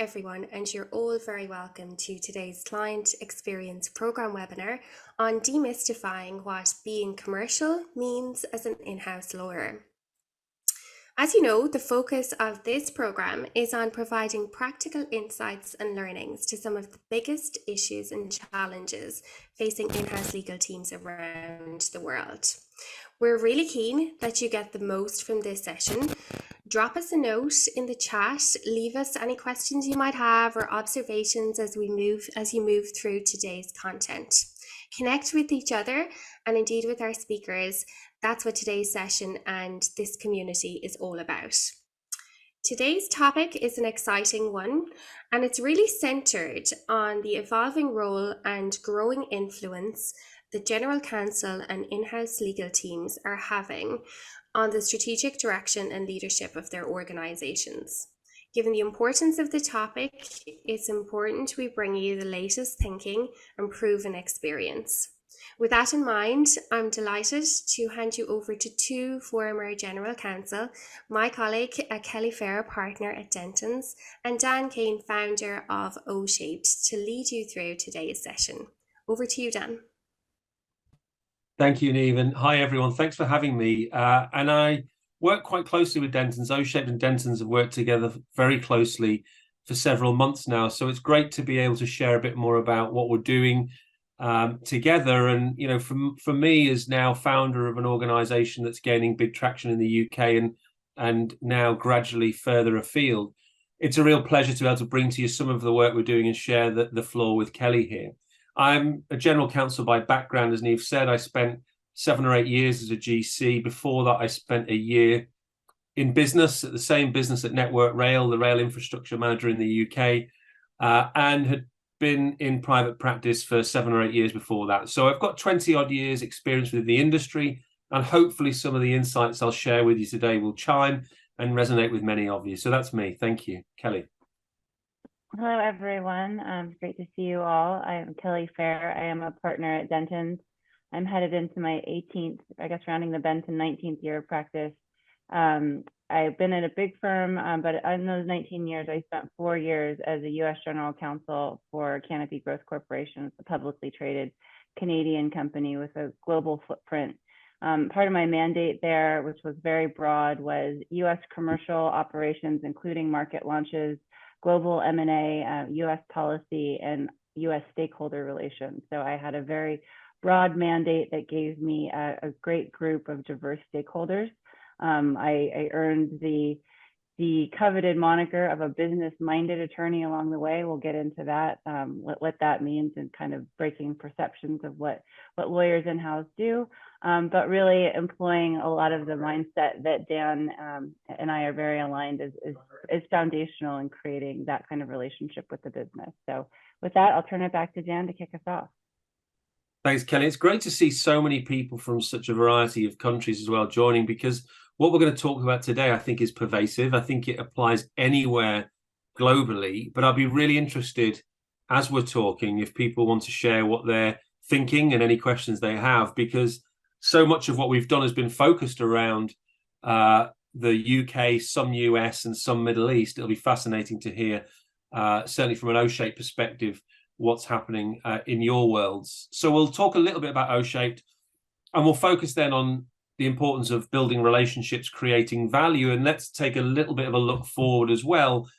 everyone, and you're all very welcome to today's Client Experience Programme webinar on demystifying what being commercial means as an in-house lawyer. As you know, the focus of this programme is on providing practical insights and learnings to some of the biggest issues and challenges facing in-house legal teams around the world. We're really keen that you get the most from this session. Drop us a note in the chat, leave us any questions you might have or observations as you move through today's content. Connect with each other and indeed with our speakers. That's what today's session and this community is all about. Today's topic is an exciting one, and it's really centered on the evolving role and growing influence the General Counsel and in-house legal teams are having on the strategic direction and leadership of their organizations. Given the importance of the topic, it's important we bring you the latest thinking and proven experience. With that in mind, I'm delighted to hand you over to two former General Counsel, my colleague Kelly Fair, partner at Dentons, and Dan Kane, founder of O-Shaped, to lead you through today's session. Over to you, Dan. Thank you, Niamh, and hi everyone. Thanks for having me. And I work quite closely with Dentons. O-Shaped and Dentons have worked together very closely for several months now, so it's great to be able to share a bit more about what we're doing together. And you know, for me as now founder of an organisation that's gaining big traction in the UK and now gradually further afield, it's a real pleasure to be able to bring to you some of the work we're doing and share the floor with Kelly here. I'm a general counsel by background, as Niamh said. I spent 7 or 8 years as a GC. Before that, I spent a year in business, at the same business at Network Rail, the rail infrastructure manager in the UK, and had been in private practice for 7 or 8 years before that. So I've got 20 odd years experience with the industry, and hopefully some of the insights I'll share with you today will chime and resonate with many of you. So that's me. Thank you. Kelly. Hello, everyone. Great to see you all. I am Kelly Fair. I am a partner at Dentons. I'm headed into my 18th, I guess, rounding the bend to 19th year of practice. I've been at a big firm, but in those 19 years, I spent 4 years as a U.S. General Counsel for Canopy Growth Corporation, a publicly traded Canadian company with a global footprint. Part of my mandate there, which was very broad, was U.S. commercial operations, including market launches, global M&A, U.S. policy, and U.S. stakeholder relations. So I had a very broad mandate that gave me a great group of diverse stakeholders. I earned the coveted moniker of a business-minded attorney along the way. We'll get into that, what that means, and kind of breaking perceptions of what lawyers in-house do, but really employing a lot of the mindset that Dan and I are very aligned is foundational in creating that kind of relationship with the business. So with that, I'll turn it back to Dan to kick us off. Thanks, Kelly. It's great to see so many people from such a variety of countries as well joining, because what we're going to talk about today, I think, is pervasive. I think it applies anywhere globally, but I'll be really interested as we're talking if people want to share what they're thinking and any questions they have, because so much of what we've done has been focused around the UK, some US and some Middle East. It'll be fascinating to hear, certainly from an O-Shaped perspective, what's happening in your worlds. So we'll talk a little bit about O-Shaped, and we'll focus then on the importance of building relationships, creating value. And let's take a little bit of a look forward as well,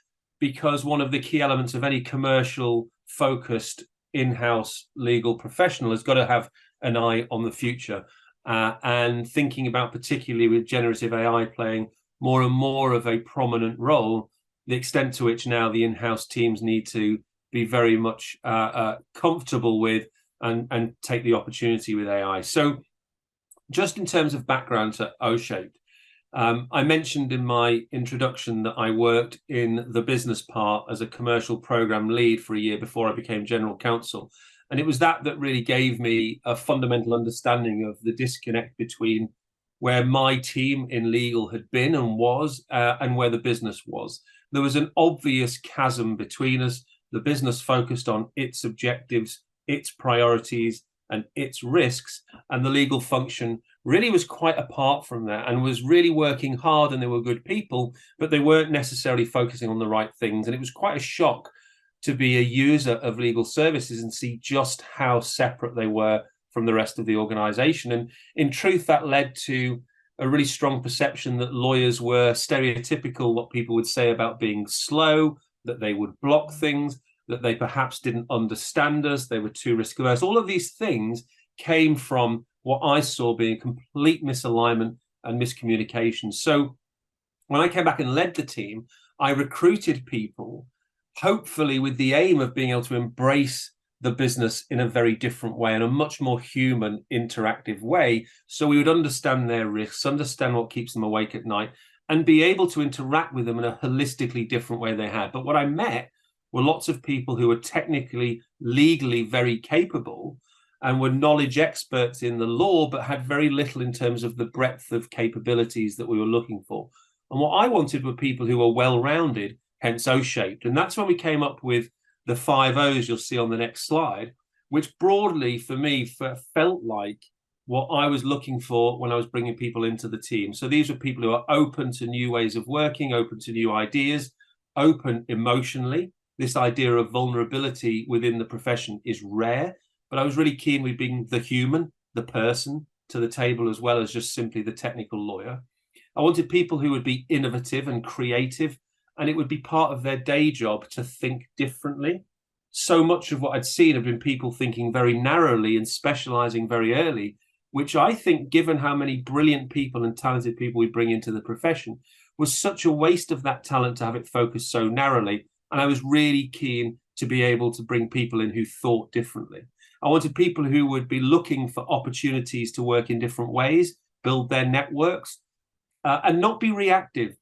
because one of the key elements of any commercial focused in-house legal professional has got to have an eye on the future, and thinking about, particularly with generative AI playing more and more of a prominent role, the extent to which now the in-house teams need to be very much comfortable with and take the opportunity with AI. So just in terms of background to O-Shaped, I mentioned in my introduction that I worked in the business part as a commercial program lead for a year before I became general counsel. And it was that really gave me a fundamental understanding of the disconnect between where my team in legal had been and was, and where the business was. There was an obvious chasm between us. The business focused on its objectives, its priorities, and its risks, and the legal function really was quite apart from that and was really working hard, and they were good people, but they weren't necessarily focusing on the right things. And it was quite a shock to be a user of legal services and see just how separate they were from the rest of the organization. And in truth, that led to a really strong perception that lawyers were stereotypical, what people would say about being slow, that they would block things, that they perhaps didn't understand us, they were too risk averse. All of these things came from what I saw being complete misalignment and miscommunication. So when I came back and led the team, I recruited people, hopefully with the aim of being able to embrace the business in a very different way, in a much more human, interactive way. So we would understand their risks, understand what keeps them awake at night, and be able to interact with them in a holistically different way they had. But what I met were lots of people who were technically, legally very capable and were knowledge experts in the law, but had very little in terms of the breadth of capabilities that we were looking for. And what I wanted were people who were well-rounded, hence O-shaped. And that's when we came up with the 5 O's you'll see on the next slide, which broadly for me felt like what I was looking for when I was bringing people into the team. So these were people who are open to new ways of working, open to new ideas, open emotionally. This idea of vulnerability within the profession is rare, but I was really keen with being the human, the person to the table, as well as just simply the technical lawyer. I wanted people who would be innovative and creative, and it would be part of their day job to think differently. So much of what I'd seen had been people thinking very narrowly and specializing very early, which I think, given how many brilliant people and talented people we bring into the profession, was such a waste of that talent to have it focused so narrowly. And I was really keen to be able to bring people in who thought differently. I wanted people who would be looking for opportunities to work in different ways, build their networks, and not be reactive.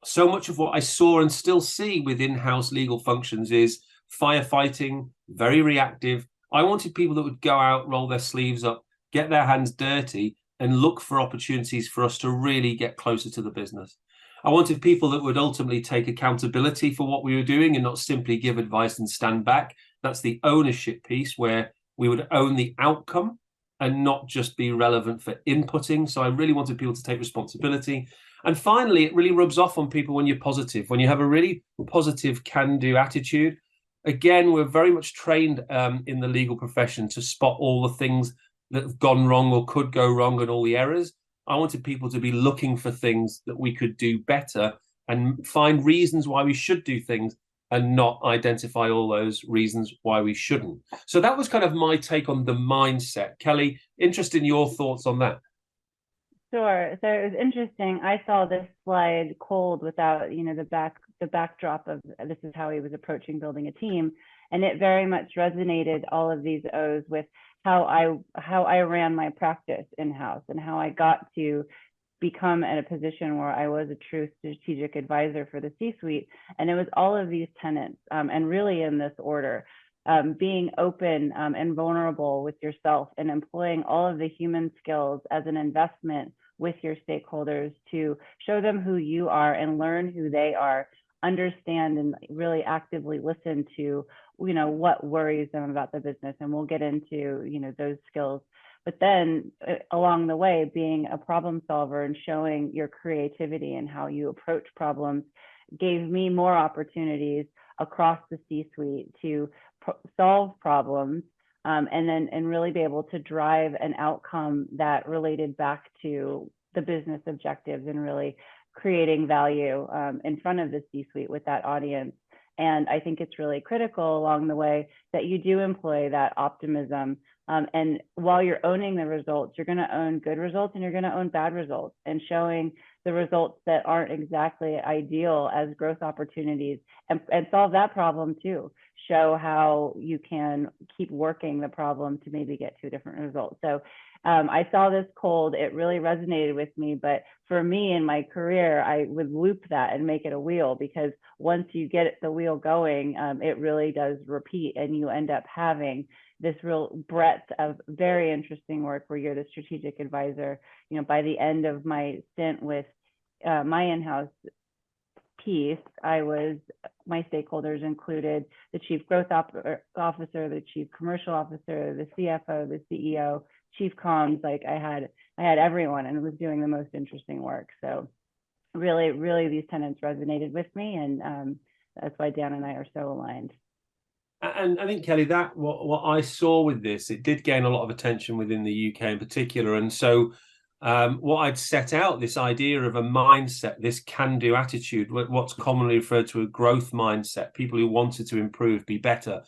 So much of what I saw and still see with in-house legal functions is firefighting, very reactive. I wanted people that would go out, roll their sleeves up, get their hands dirty, and look for opportunities for us to really get closer to the business. I wanted people that would ultimately take accountability for what we were doing and not simply give advice and stand back. That's the ownership piece, where we would own the outcome and not just be relevant for inputting. So I really wanted people to take responsibility. And finally, it really rubs off on people when you're positive, when you have a really positive can-do attitude. Again, we're very much trained in the legal profession to spot all the things that have gone wrong or could go wrong and all the errors. I wanted people to be looking for things that we could do better and find reasons why we should do things and not identify all those reasons why we shouldn't. So that was kind of my take on the mindset. Kelly, interested in your thoughts on that. Sure. So it was interesting. I saw this slide cold without, the backdrop of this is how he was approaching building a team. And it very much resonated, all of these O's, with how I ran my practice in-house and how I got to become in a position where I was a true strategic advisor for the C-suite. And it was all of these tenets, and really in this order. Being open and vulnerable with yourself, and employing all of the human skills as an investment with your stakeholders to show them who you are and learn who they are, understand and really actively listen to, what worries them about the business. And we'll get into, those skills. But then along the way, being a problem solver and showing your creativity and how you approach problems gave me more opportunities across the C-suite to solve problems, and really be able to drive an outcome that related back to the business objectives and really creating value in front of the C-suite with that audience. And I think it's really critical along the way that you do employ that optimism. And while you're owning the results, you're going to own good results and you're going to own bad results, and showing the results that aren't exactly ideal as growth opportunities, and solve that problem too. Show how you can keep working the problem to maybe get to a different result. So I saw this cold, it really resonated with me, but for me in my career, I would loop that and make it a wheel, because once you get the wheel going, it really does repeat, and you end up having this real breadth of very interesting work where you're the strategic advisor. By the end of my stint with my in-house piece, my stakeholders included the chief growth officer, the chief commercial officer, the CFO, the CEO, chief comms. Like I had everyone, and was doing the most interesting work. So really, really, these tenets resonated with me, and that's why Dan and I are so aligned. And I think, Kelly, that what I saw with this, it did gain a lot of attention within the UK in particular. And so what I'd set out, this idea of a mindset, this can-do attitude, what's commonly referred to a growth mindset, people who wanted to improve, be better,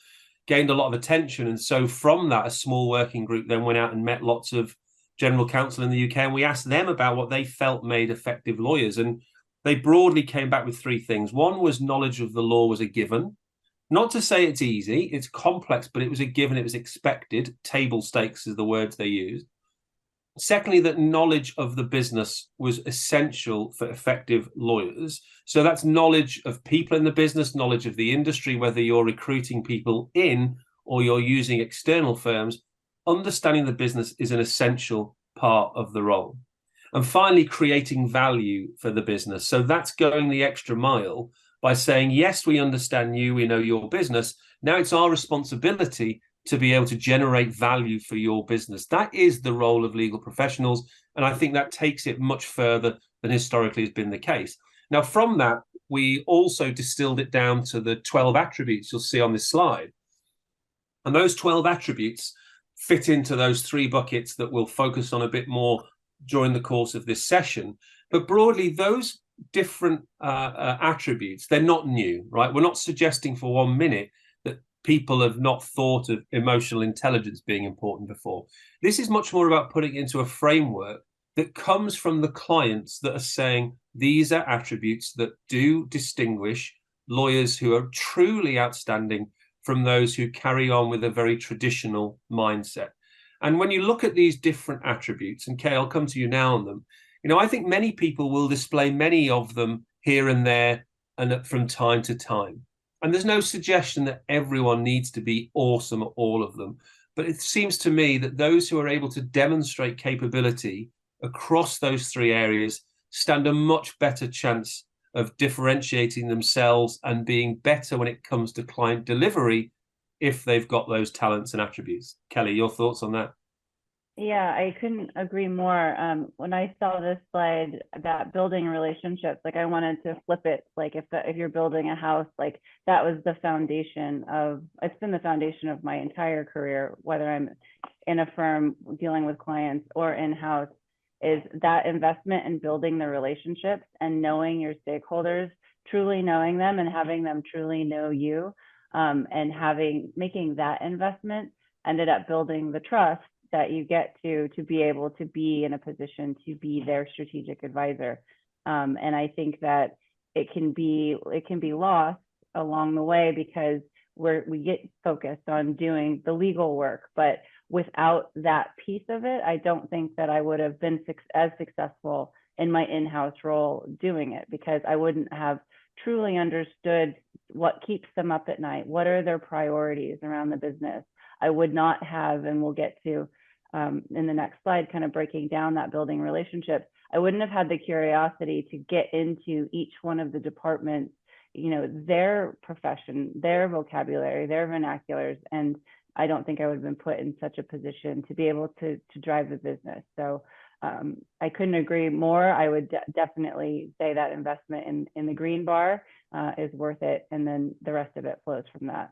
gained a lot of attention. And so from that, a small working group then went out and met lots of general counsel in the UK, and we asked them about what they felt made effective lawyers. And they broadly came back with three things. One was knowledge of the law was a given. Not to say it's easy, it's complex, but it was a given, it was expected. Table stakes is the words they used. Secondly, that knowledge of the business was essential for effective lawyers. So that's knowledge of people in the business, knowledge of the industry, whether you're recruiting people in or you're using external firms. Understanding the business is an essential part of the role. And finally, creating value for the business. So that's going the extra mile by saying, yes, we understand you, we know your business. Now it's our responsibility to be able to generate value for your business. That is the role of legal professionals. And I think that takes it much further than historically has been the case. Now, from that, we also distilled it down to the 12 attributes you'll see on this slide. And those 12 attributes fit into those three buckets that we'll focus on a bit more during the course of this session. But broadly, those different attributes, they're not new, right? We're not suggesting for 1 minute that people have not thought of emotional intelligence being important before. This is much more about putting it into a framework that comes from the clients that are saying these are attributes that do distinguish lawyers who are truly outstanding from those who carry on with a very traditional mindset. And when you look at these different attributes, and Kay, I'll come to you now on them, I think many people will display many of them here and there and from time to time. And there's no suggestion that everyone needs to be awesome at all of them. But it seems to me that those who are able to demonstrate capability across those three areas stand a much better chance of differentiating themselves and being better when it comes to client delivery if they've got those talents and attributes. Kelly, your thoughts on that? Yeah, I couldn't agree more. When I saw this slide about building relationships, like I wanted to flip it. Like if you're building a house, like that was the foundation of, it's been the foundation of my entire career, whether I'm in a firm dealing with clients or in-house, is that investment in building the relationships and knowing your stakeholders, truly knowing them and having them truly know you, and making that investment ended up building the trust that you get to be able to be in a position to be their strategic advisor. And I think that it can be lost along the way because we get focused on doing the legal work, but without that piece of it, I don't think that I would have been as successful in my in-house role doing it, because I wouldn't have truly understood what keeps them up at night. What are their priorities around the business? I would not have, and we'll get to in the next slide, kind of breaking down that building relationships, I wouldn't have had the curiosity to get into each one of the departments, their profession, their vocabulary, their vernaculars, and I don't think I would have been put in such a position to be able to drive the business. So I couldn't agree more. I would definitely say that investment in the green bar is worth it, and then the rest of it flows from that.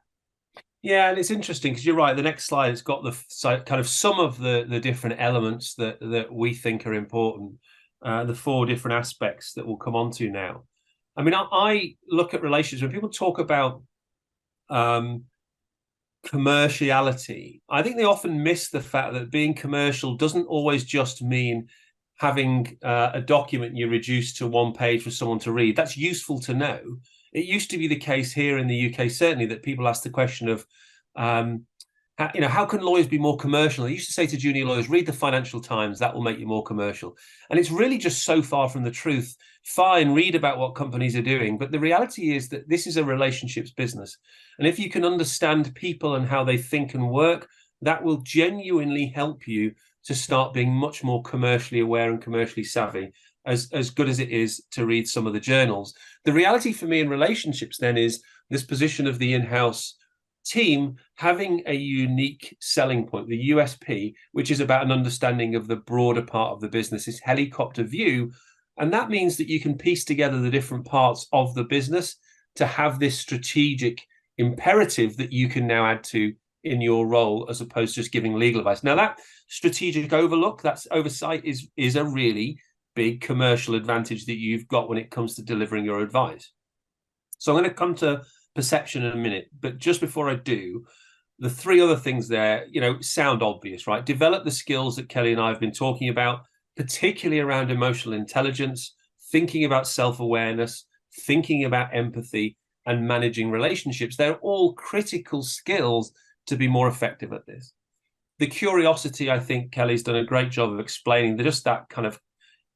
Yeah, and it's interesting because you're right. The next slide has got the kind of some of the different elements that we think are important, the four different aspects that we'll come on to now. I mean, I look at relationships when people talk about commerciality. I think they often miss the fact that being commercial doesn't always just mean having a document you reduce to one page for someone to read. That's useful to know. It used to be the case here in the UK, certainly, that people ask the question of, how can lawyers be more commercial? They used to say to junior lawyers, read the Financial Times, that will make you more commercial. And it's really just so far from the truth. Fine, read about what companies are doing. But the reality is that this is a relationships business. And if you can understand people and how they think and work, that will genuinely help you to start being much more commercially aware and commercially savvy. as good as it is to read some of the journals. The reality for me in relationships then is this position of the in-house team having a unique selling point, the USP, which is about an understanding of the broader part of the business, this helicopter view. And that means that you can piece together the different parts of the business to have this strategic imperative that you can now add to in your role, as opposed to just giving legal advice. Now, that strategic overlook, that's oversight, is a really big commercial advantage that you've got when it comes to delivering your advice. So I'm going to come to perception in a minute, but just before I do, the three other things there, sound obvious, right? Develop the skills that Kelly and I have been talking about, particularly around emotional intelligence, thinking about self-awareness, thinking about empathy, and managing relationships. They're all critical skills to be more effective at this. The curiosity, I think Kelly's done a great job of explaining, just that kind of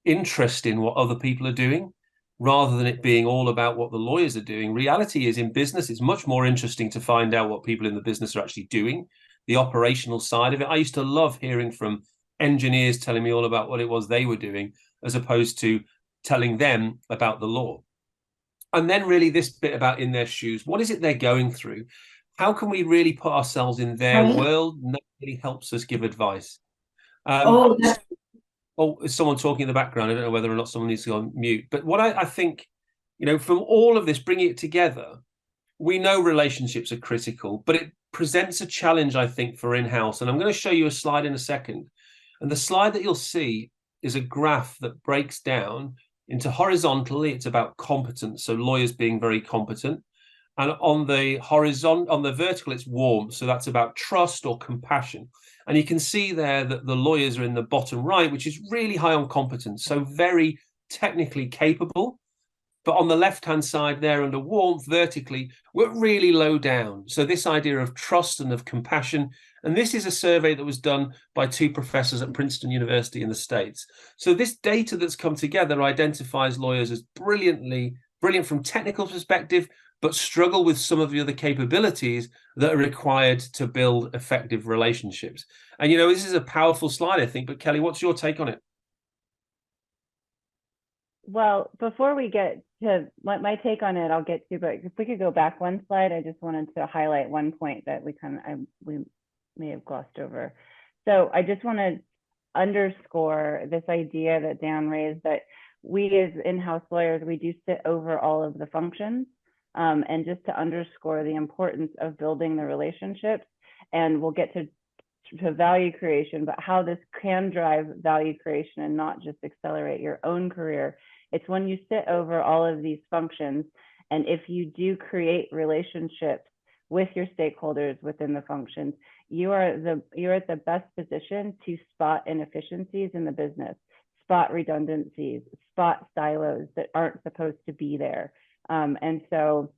interest in what other people are doing, rather than it being all about what the lawyers are doing. Reality is, in business, it's much more interesting to find out what people in the business are actually doing, the operational side of it. I used to love hearing from engineers telling me all about what it was they were doing, as opposed to telling them about the law. And then really this bit about in their shoes, what is it they're going through? How can we really put ourselves in their world? And that really helps us give advice. Is someone talking in the background? I don't know whether or not someone needs to go on mute. But what I think, from all of this, bringing it together, we know relationships are critical, but it presents a challenge, I think, for in-house. And I'm going to show you a slide in a second. And the slide that you'll see is a graph that breaks down into horizontally, it's about competence. So lawyers being very competent. And on the vertical, it's warmth. So that's about trust or compassion. And you can see there that the lawyers are in the bottom right, which is really high on competence. So very technically capable. But on the left-hand side there under warmth, vertically, we're really low down. So this idea of trust and of compassion. And this is a survey that was done by two professors at Princeton University in the States. So this data that's come together identifies lawyers as brilliant from technical perspective, but struggle with some of the other capabilities that are required to build effective relationships. And, this is a powerful slide, I think. But Kelly, what's your take on it? Well, before we get to my take on it, I'll get to, but if we could go back one slide, I just wanted to highlight one point that we may have glossed over. So I just want to underscore this idea that Dan raised, that we as in-house lawyers, we do sit over all of the functions, and just to underscore the importance of building the relationships. And we'll get to value creation, but how this can drive value creation and not just accelerate your own career. It's when you sit over all of these functions, and if you do create relationships with your stakeholders within the functions, you're at the best position to spot inefficiencies in the business, spot redundancies, spot silos that aren't supposed to be there. And so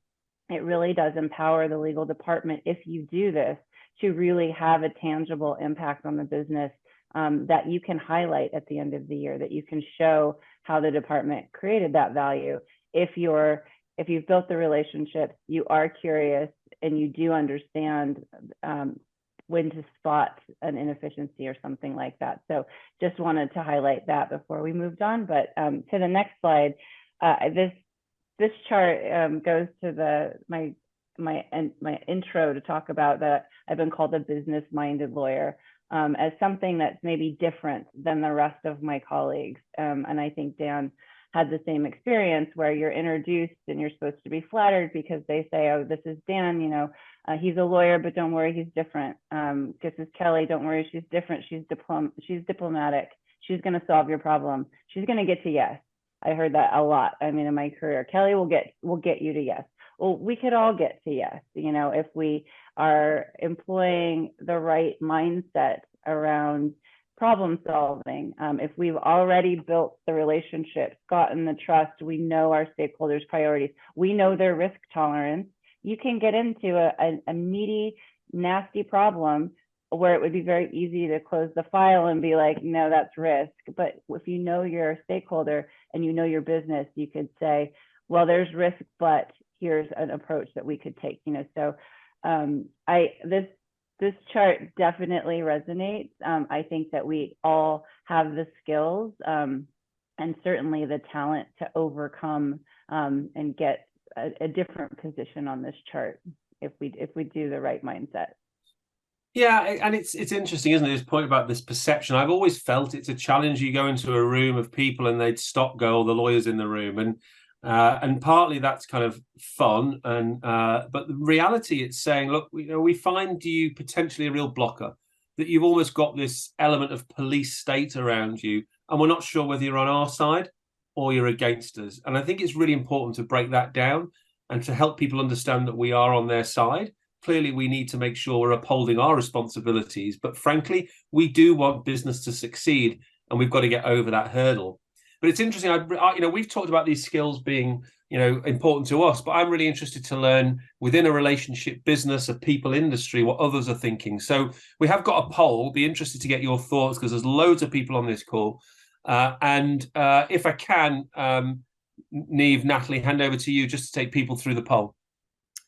it really does empower the legal department, if you do this, to really have a tangible impact on the business, that you can highlight at the end of the year, that you can show how the department created that value. If you've built the relationships, you are curious, and you do understand when to spot an inefficiency or something like that. So just wanted to highlight that before we moved on. But to the next slide, this chart goes to my intro to talk about that I've been called a business-minded lawyer, as something that's maybe different than the rest of my colleagues. And I think Dan had the same experience, where you're introduced and you're supposed to be flattered because they say, oh, this is Dan, he's a lawyer, but don't worry, he's different. This is Kelly, don't worry, she's different. She's diplomatic. She's going to solve your problem. She's going to get to yes. I heard that a lot. In my career, Kelly will get you to yes. Well, we could all get to yes, if we are employing the right mindset around problem solving. If we've already built the relationships, gotten the trust, we know our stakeholders' priorities, we know their risk tolerance, you can get into a meaty, nasty problem where it would be very easy to close the file and be like, no, that's risk. But if you know your stakeholder and you know your business, you could say, well, there's risk, but here's an approach that we could take. So this chart definitely resonates. I think that we all have the skills, and and certainly the talent to overcome and get a different position on this chart if we do the right mindset. Yeah, and it's interesting, isn't it? This point about this perception. I've always felt it's a challenge. You go into a room of people and they'd stop go, the lawyers in the room, and partly that's kind of fun, and but the reality, it's saying, look, we find you potentially a real blocker, that you've almost got this element of police state around you, and we're not sure whether you're on our side or you're against us. And I think it's really important to break that down and to help people understand that we are on their side. Clearly, we need to make sure we're upholding our responsibilities. But frankly, we do want business to succeed, and we've got to get over that hurdle. But it's interesting. We've talked about these skills being, important to us, but I'm really interested to learn within a relationship business, a people industry, what others are thinking. So we have got a poll. Be interested to get your thoughts, because there's loads of people on this call. And if I can, Niamh, Natalie, hand over to you just to take people through the poll.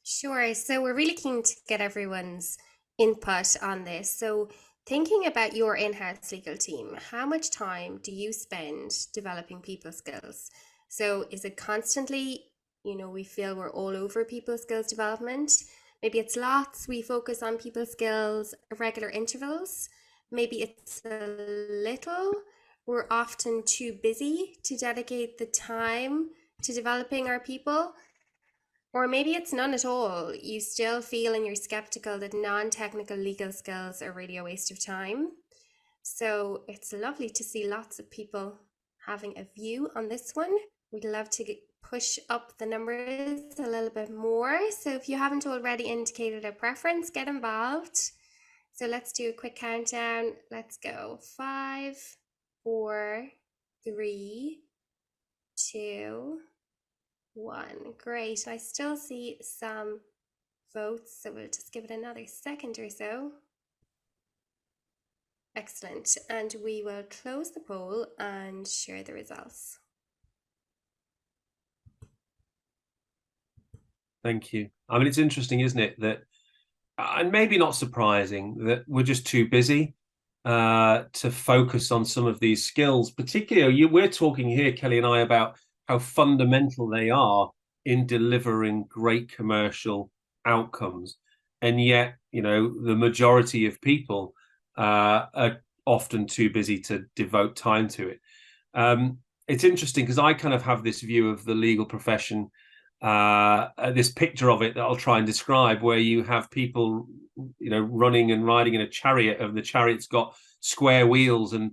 Sure. So we're really keen to get everyone's input on this. So thinking about your in-house legal team, how much time do you spend developing people skills? So is it constantly, we feel we're all over people skills development? Maybe it's lots, we focus on people skills at regular intervals. Maybe it's a little, we're often too busy to dedicate the time to developing our people. Or maybe it's none at all. You still feel and you're skeptical that non-technical legal skills are really a waste of time. So it's lovely to see lots of people having a view on this one. We'd love to push up the numbers a little bit more. So if you haven't already indicated a preference, get involved. So let's do a quick countdown. Let's go. 5, 4, 3, 2, 1. Great. I still see some votes, so we'll just give it another second or so. Excellent. And we will close the poll and share the results. Thank you. I mean, it's interesting, isn't it, that, and maybe not surprising, that we're just too busy to focus on some of these skills. Particularly, we're talking here, Kelly and I, about how fundamental they are in delivering great commercial outcomes. And yet, the majority of people are often too busy to devote time to it. It's interesting because I kind of have this view of the legal profession, this picture of it that I'll try and describe, where you have people, running and riding in a chariot, and the chariot's got square wheels, and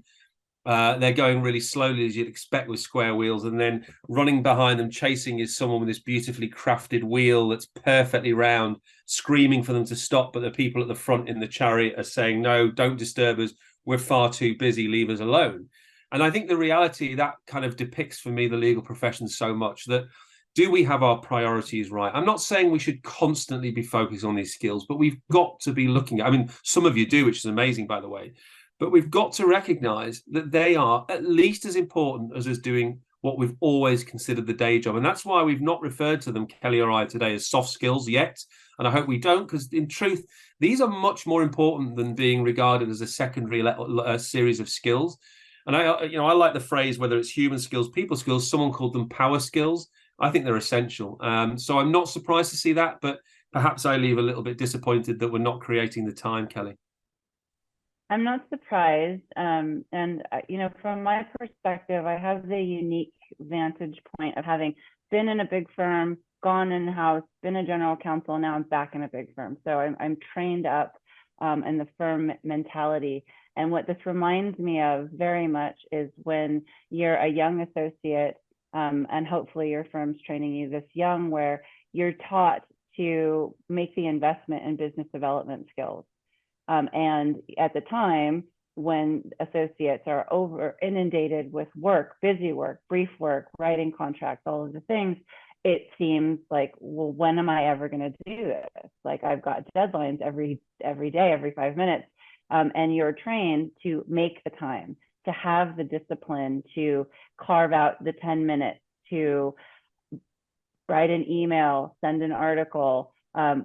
they're going really slowly, as you'd expect with square wheels, and then running behind them, chasing, is someone with this beautifully crafted wheel that's perfectly round, screaming for them to stop, but the people at the front in the chariot are saying, no, don't disturb us, we're far too busy, leave us alone. And I think the reality that kind of depicts for me the legal profession so much, that do we have our priorities right? I'm not saying we should constantly be focused on these skills, but we've got to be looking at, I mean, some of you do, which is amazing, by the way, but we've got to recognize that they are at least as important as us doing what we've always considered the day job. And that's why we've not referred to them, Kelly or I, today as soft skills yet. And I hope we don't, because in truth, these are much more important than being regarded as a secondary series of skills. And I like the phrase, whether it's human skills, people skills, someone called them power skills. I think they're essential. So I'm not surprised to see that, but perhaps I leave a little bit disappointed that we're not creating the time, Kelly. I'm not surprised. And, from my perspective, I have the unique vantage point of having been in a big firm, gone in-house, been a general counsel, now I'm back in a big firm. So I'm trained up in the firm mentality. And what this reminds me of very much is when you're a young associate, and hopefully your firm's training you this young, where you're taught to make the investment in business development skills. And at the time when associates are over inundated with work, busy work, brief work, writing contracts, all of the things, it seems like, well, when am I ever going to do this? Like, I've got deadlines every day, every 5 minutes. And you're trained to make the time, to have the discipline, to carve out the 10 minutes, to write an email, send an article,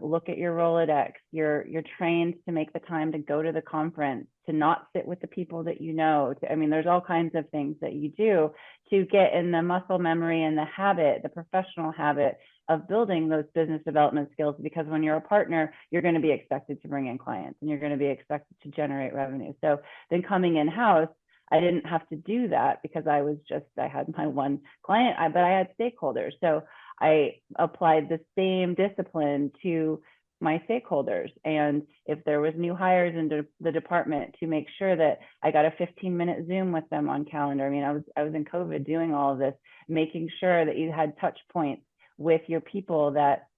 Look at your Rolodex. You're trained to make the time to go to the conference, to not sit with the people that you know. I mean, there's all kinds of things that you do to get in the muscle memory and the habit, the professional habit of building those business development skills. Because when you're a partner, you're going to be expected to bring in clients and you're going to be expected to generate revenue. So then coming in-house, I didn't have to do that because I had my one client, but I had stakeholders. So I applied the same discipline to my stakeholders. And if there was new hires into the department, to make sure that I got a 15-minute Zoom with them on calendar. I mean, I was in COVID doing all of this, making sure that you had touch points with your people that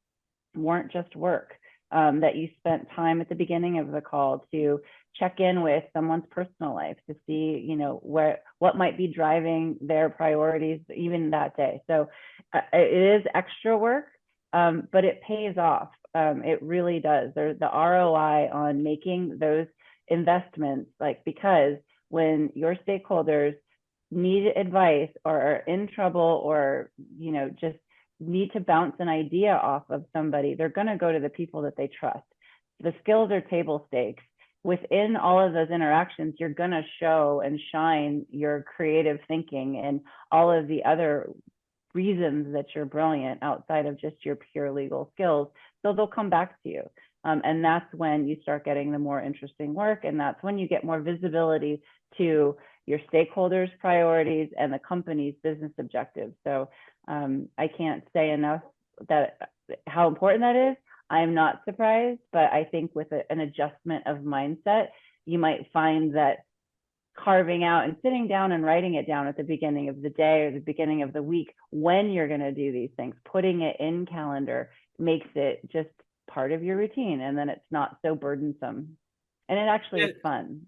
weren't just work, that you spent time at the beginning of the call to check in with someone's personal life, to see, you know, what might be driving their priorities even that day. So it is extra work, but it pays off. It really does. There's the ROI on making those investments, like, because when your stakeholders need advice or are in trouble or, you know, just need to bounce an idea off of somebody, they're going to go to the people that they trust. The skills are table stakes. Within all of those interactions, you're going to show and shine your creative thinking and all of the other reasons that you're brilliant outside of just your pure legal skills. So they'll come back to you. And that's when you start getting the more interesting work. And that's when you get more visibility to your stakeholders' priorities and the company's business objectives. So I can't say enough that how important that is. I am not surprised, but I think with an adjustment of mindset, you might find that carving out and sitting down and writing it down at the beginning of the day or the beginning of the week when you're going to do these things, putting it in calendar makes it just part of your routine, and then it's not so burdensome, and it actually is fun.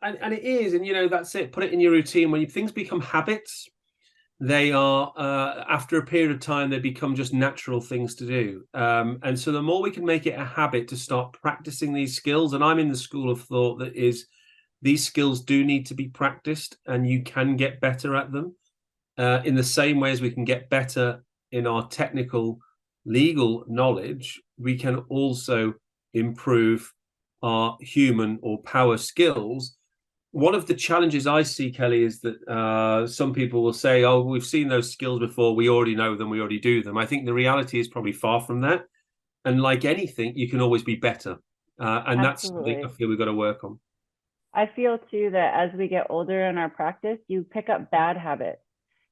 And it is, and you know, that's it. Put it in your routine. When things become habits, they are, after a period of time, they become just natural things to do. And so the more we can make it a habit to start practicing these skills, and I'm in the school of thought that is, these skills do need to be practiced and you can get better at them. In the same way as we can get better in our technical legal knowledge, we can also improve our human or power skills. One of the challenges I see, Kelly, is that some people will say, oh, we've seen those skills before, we already know them, we already do them. I think the reality is probably far from that. And like anything, you can always be better. And that's something I feel we've got to work on. I feel too that as we get older in our practice, you pick up bad habits.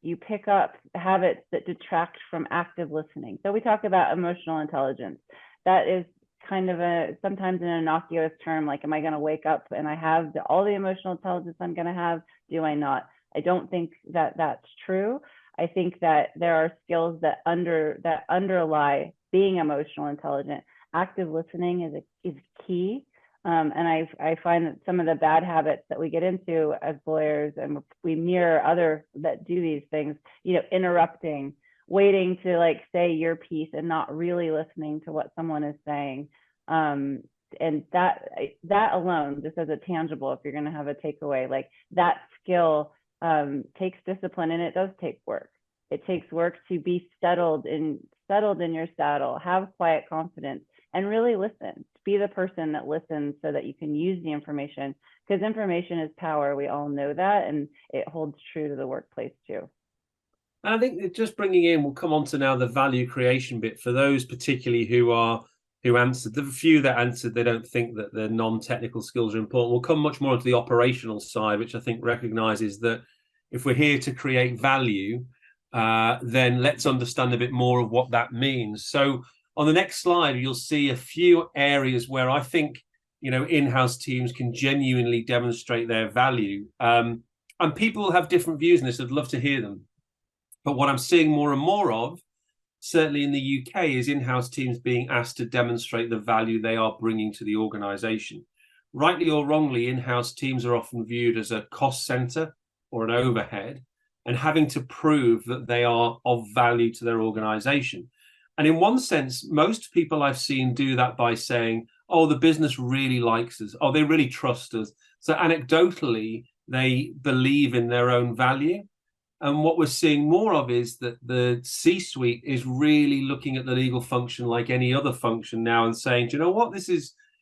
You pick up habits that detract from active listening. So we talk about emotional intelligence. That is kind of sometimes an innocuous term, like, am I going to wake up and I have all the emotional intelligence I'm going to have? Do I not? I don't think that that's true. I think that there are skills that underlie being emotional intelligent. Active listening is key. And I find that some of the bad habits that we get into as lawyers, and we mirror others that do these things, you know, interrupting, waiting to like say your piece and not really listening to what someone is saying. And that alone, just as a tangible, if you're going to have a takeaway, like that skill takes discipline, and it does take work. It takes work to be settled in your saddle, have quiet confidence, and really listen. Be the person that listens so that you can use the information, because information is power. We all know that, and it holds true to the workplace too. And I think just bringing in, we'll come on to now the value creation bit for those particularly who answered. The few that answered, they don't think that the non-technical skills are important. We'll come much more onto the operational side, which I think recognizes that if we're here to create value, then let's understand a bit more of what that means. So on the next slide, you'll see a few areas where I think, you know, in-house teams can genuinely demonstrate their value. And people have different views on this. I'd love to hear them. But what I'm seeing more and more of, certainly in the UK, is in-house teams being asked to demonstrate the value they are bringing to the organization. Rightly or wrongly, in-house teams are often viewed as a cost center or an overhead, and having to prove that they are of value to their organization. And in one sense, most people I've seen do that by saying, oh, the business really likes us. Oh, they really trust us. So anecdotally, they believe in their own value. And what we're seeing more of is that the C-suite is really looking at the legal function like any other function now and saying, do you know what,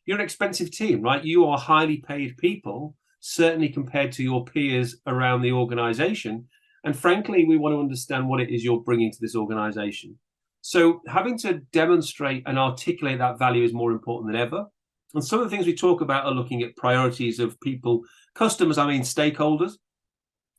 you're an expensive team, right? You are highly paid people, certainly compared to your peers around the organization. And frankly, we want to understand what it is you're bringing to this organization. So having to demonstrate and articulate that value is more important than ever. And some of the things we talk about are looking at priorities of people, customers, stakeholders.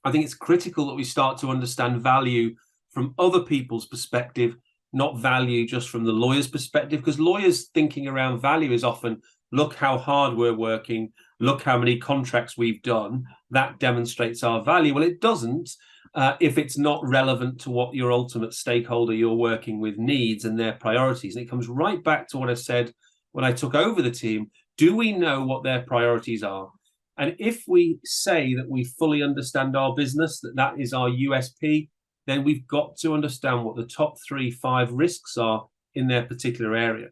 I think it's critical that we start to understand value from other people's perspective, not value just from the lawyer's perspective, because lawyers thinking around value is often, look how hard we're working, look how many contracts we've done, that demonstrates our value. Well, it doesn't if it's not relevant to what your ultimate stakeholder you're working with needs and their priorities. And it comes right back to what I said when I took over the team. Do we know what their priorities are? And if we say that we fully understand our business, that is our USP, then we've got to understand what the top 3-5 risks are in their particular area.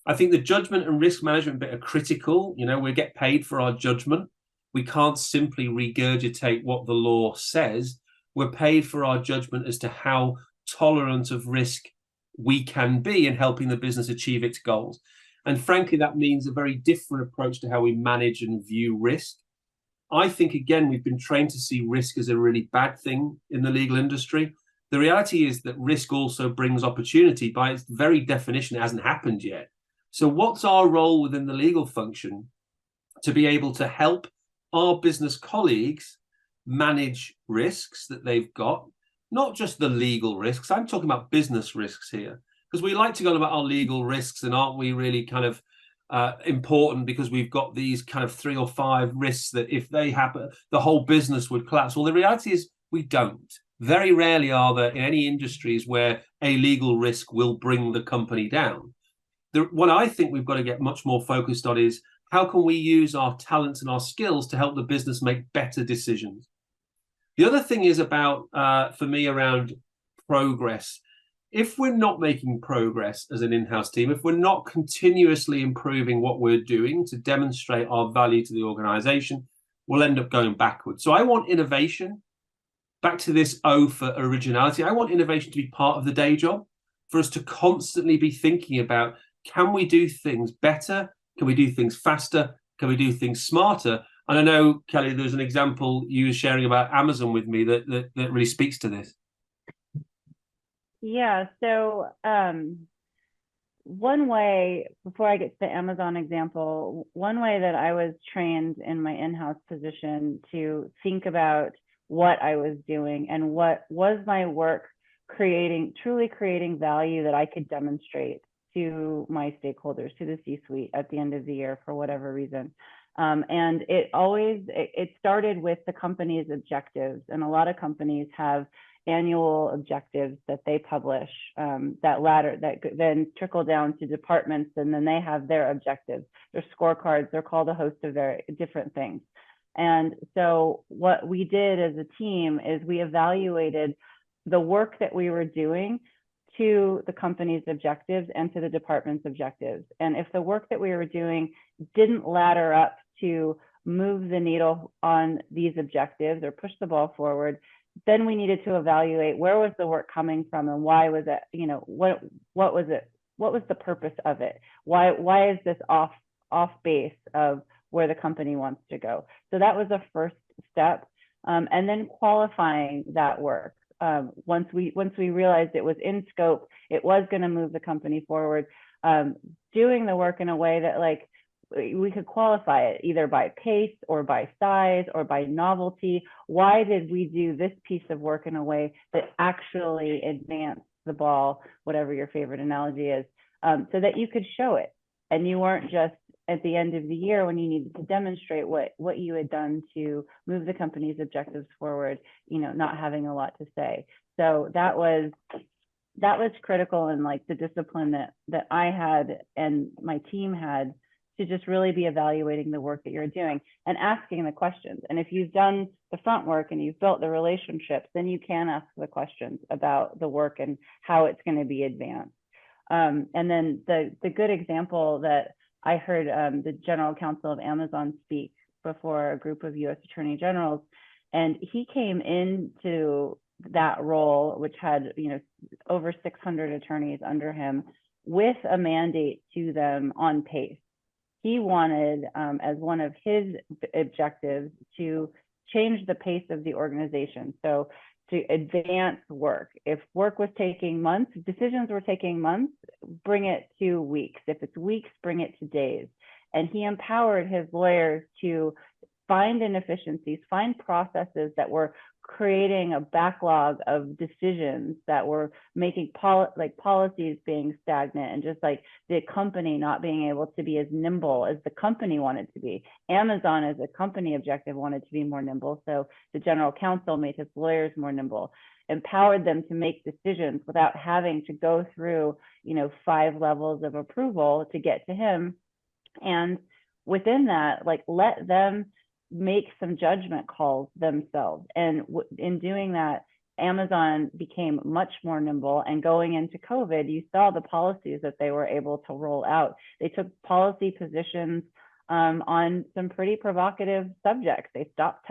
I think the judgment and risk management bit are critical. We get paid for our judgment. We can't simply regurgitate what the law says. We're paid for our judgment as to how tolerant of risk we can be in helping the business achieve its goals. And frankly, that means a very different approach to how we manage and view risk. I think, again, we've been trained to see risk as a really bad thing in the legal industry. The reality is that risk also brings opportunity. By its very definition, it hasn't happened yet. So what's our role within the legal function to be able to help our business colleagues manage risks that they've got, not just the legal risks. I'm talking about business risks here, because we like to go about our legal risks, and aren't we really kind of important because we've got these kind of 3 or 5 risks that if they happen, the whole business would collapse. Well, the reality is we don't. Very rarely are there in any industries where a legal risk will bring the company down. What I think we've got to get much more focused on is how can we use our talents and our skills to help the business make better decisions. The other thing is about, for me, around progress. If we're not making progress as an in-house team, if we're not continuously improving what we're doing to demonstrate our value to the organization, we'll end up going backwards. So I want innovation. Back to this O for originality. I want innovation to be part of the day job, for us to constantly be thinking about, can we do things better? Can we do things faster? Can we do things smarter? And I know, Kelly, there's an example you were sharing about Amazon with me that really speaks to this. Yeah, so one way, before I get to the Amazon example, one way that I was trained in my in-house position to think about what I was doing and what was my work truly creating value that I could demonstrate to my stakeholders, to the C-suite at the end of the year for whatever reason. And it started with the company's objectives, and a lot of companies have annual objectives that they publish that then trickle down to departments, and then they have their objectives, their scorecards. They're called a host of very different things. And so what we did as a team is we evaluated the work that we were doing to the company's objectives and to the department's objectives. And if the work that we were doing didn't ladder up to move the needle on these objectives or push the ball forward, then we needed to evaluate where was the work coming from and why was it, what was it? What was the purpose of it? Why is this off base of where the company wants to go? So that was the first step. And then qualifying that work. Once we realized it was in scope, it was going to move the company forward, doing the work in a way that we could qualify it either by pace or by size or by novelty. Why did we do this piece of work in a way that actually advanced the ball, whatever your favorite analogy is, so that you could show it, and you weren't just at the end of the year when you needed to demonstrate what you had done to move the company's objectives forward, not having a lot to say. So that was critical, and the discipline that I had and my team had to just really be evaluating the work that you're doing and asking the questions. And if you've done the front work and you've built the relationships, then you can ask the questions about the work and how it's going to be advanced. And then the good example that I heard the general counsel of Amazon speak before a group of U.S. attorney generals, and he came into that role, which had, over 600 attorneys under him, with a mandate to them on pace. He wanted, as one of his objectives, to change the pace of the organization. So to advance work. If work was taking months, decisions were taking months, bring it to weeks. If it's weeks, bring it to days. And he empowered his lawyers to find inefficiencies, find processes that were creating a backlog of decisions that were making policies being stagnant, and just like the company not being able to be as nimble as the company wanted to be. Amazon, as a company objective, wanted to be more nimble. So the general counsel made his lawyers more nimble, empowered them to make decisions without having to go through, 5 levels of approval to get to him. And within that, let them make some judgment calls themselves. And in doing that, Amazon became much more nimble. And going into COVID, you saw the policies that they were able to roll out. They took policy positions on some pretty provocative subjects. They stopped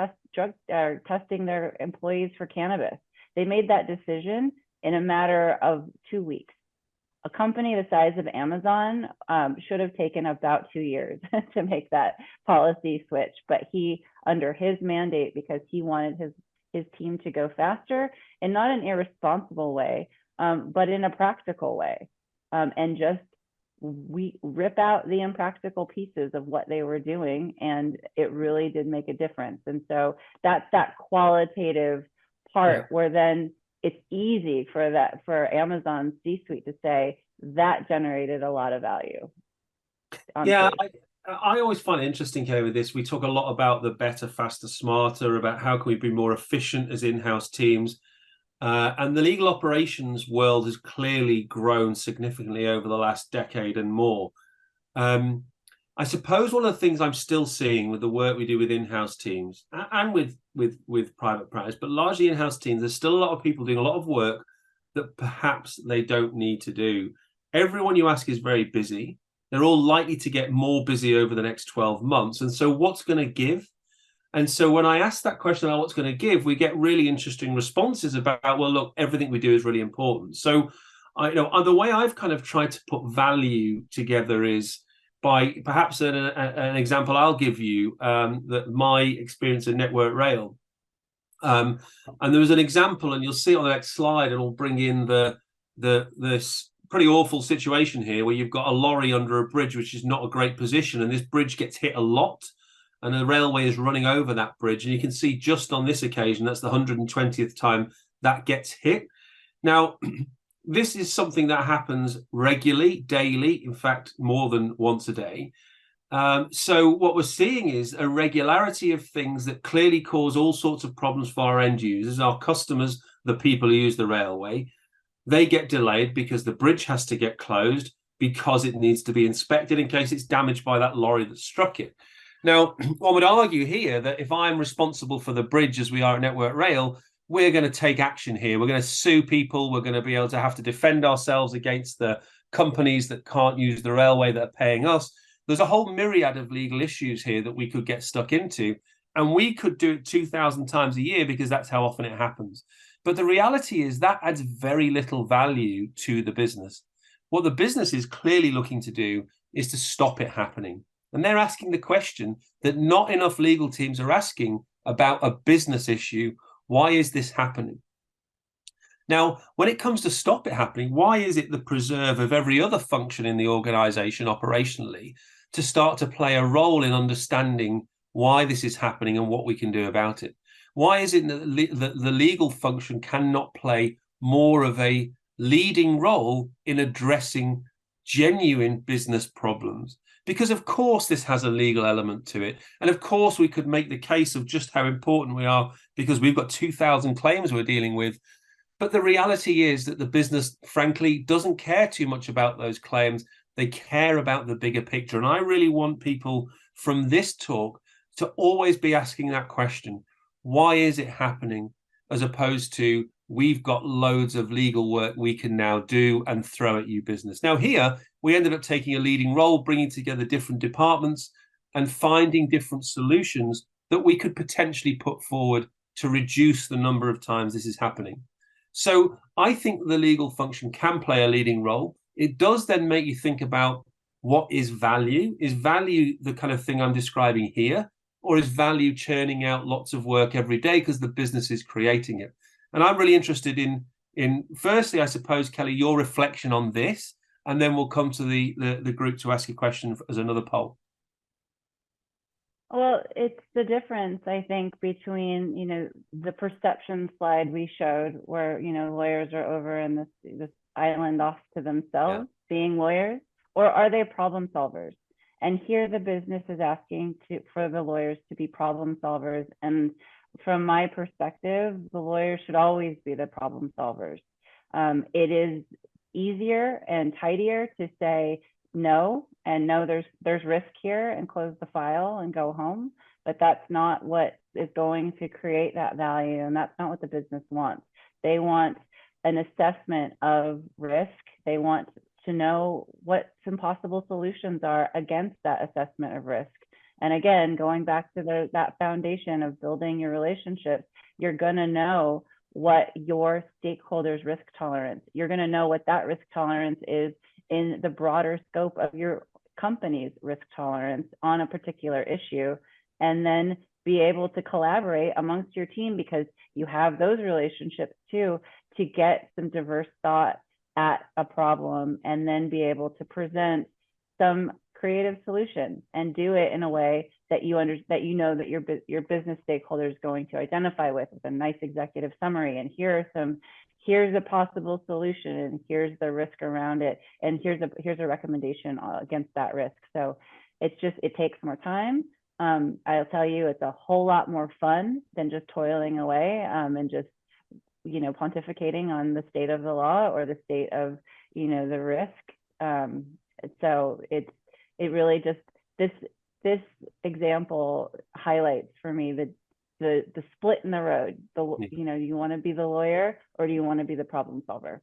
testing their employees for cannabis. They made that decision in a matter of 2 weeks. A company the size of Amazon should have taken about 2 years to make that policy switch. But he, under his mandate, because he wanted his team to go faster, and not an irresponsible way, but in a practical way, and just we rip out the impractical pieces of what they were doing, and it really did make a difference. And so that's that qualitative part where then it's easy for Amazon's C-suite to say that generated a lot of value. Yeah, I always find it interesting, Kelly, with this. We talk a lot about the better, faster, smarter, about how can we be more efficient as in-house teams. And the legal operations world has clearly grown significantly over the last decade and more. I suppose one of the things I'm still seeing with the work we do with in-house teams and with private practice, but largely in-house teams, there's still a lot of people doing a lot of work that perhaps they don't need to do. Everyone you ask is very busy. They're all likely to get more busy over the next 12 months. And so what's going to give? And so when I ask that question about what's going to give, we get really interesting responses about, well, look, everything we do is really important. So the way I've kind of tried to put value together is by perhaps an example I'll give you, that my experience in Network Rail. And there was an example, and you'll see it on the next slide, and it'll bring in this pretty awful situation here where you've got a lorry under a bridge, which is not a great position, and this bridge gets hit a lot, and the railway is running over that bridge. And you can see just on this occasion, that's the 120th time that gets hit. Now, this is something that happens regularly, daily, in fact, more than once a day. So what we're seeing is a regularity of things that clearly cause all sorts of problems for our end users, our customers, the people who use the railway. They get delayed because the bridge has to get closed, because it needs to be inspected in case it's damaged by that lorry that struck it. Now, one would argue here that if I'm responsible for the bridge, as we are at Network Rail, we're going to take action here. We're going to sue people. We're going to be able to have to defend ourselves against the companies that can't use the railway that are paying us. There's a whole myriad of legal issues here that we could get stuck into, and we could do it 2,000 times a year because that's how often it happens. But the reality is that adds very little value to the business. What the business is clearly looking to do is to stop it happening. And they're asking the question that not enough legal teams are asking about a business issue. Why is this happening? Now, when it comes to stop it happening, why is it the preserve of every other function in the organization operationally to start to play a role in understanding why this is happening and what we can do about it? Why is it that the legal function cannot play more of a leading role in addressing genuine business problems? Because, of course, this has a legal element to it. And, of course, we could make the case of just how important we are because we've got 2,000 claims we're dealing with. But the reality is that the business, frankly, doesn't care too much about those claims. They care about the bigger picture. And I really want people from this talk to always be asking that question. Why is it happening? As opposed to, we've got loads of legal work we can now do and throw at you, business. Now, here, we ended up taking a leading role, bringing together different departments and finding different solutions that we could potentially put forward to reduce the number of times this is happening. So I think the legal function can play a leading role. It does then make you think about what is value? Is value the kind of thing I'm describing here? Or is value churning out lots of work every day because the business is creating it? And I'm really interested in firstly, I suppose, Kelly, your reflection on this, and then we'll come to the group to ask a question as another poll. Well, it's the difference, I think, between, you know, the perception slide we showed where, you know, lawyers are over in this island off to themselves, being lawyers, or are they problem solvers? And here the business is asking for the lawyers to be problem solvers. And from my perspective, the lawyers should always be the problem solvers. It is easier and tidier to say no, and no, there's risk here, and close the file and go home. But that's not what is going to create that value, and that's not what the business wants. They want an assessment of risk. They want to know what some possible solutions are against that assessment of risk. And again, going back to that foundation of building your relationships, you're going to know what your stakeholders' risk tolerance, you're going to know what that risk tolerance is in the broader scope of your company's risk tolerance on a particular issue, and then be able to collaborate amongst your team, because you have those relationships too, to get some diverse thought at a problem, and then be able to present some creative solution and do it in a way that you know that your business stakeholder is going to identify with a nice executive summary. And here's a possible solution, and here's the risk around it, and here's a recommendation against that risk. So it takes more time. I'll tell you, it's a whole lot more fun than just toiling away and just, you know, pontificating on the state of the law or the state of, you know, the risk. So it really just, this example highlights for me the split in the road. You know, you want to be the lawyer, or do you want to be the problem solver?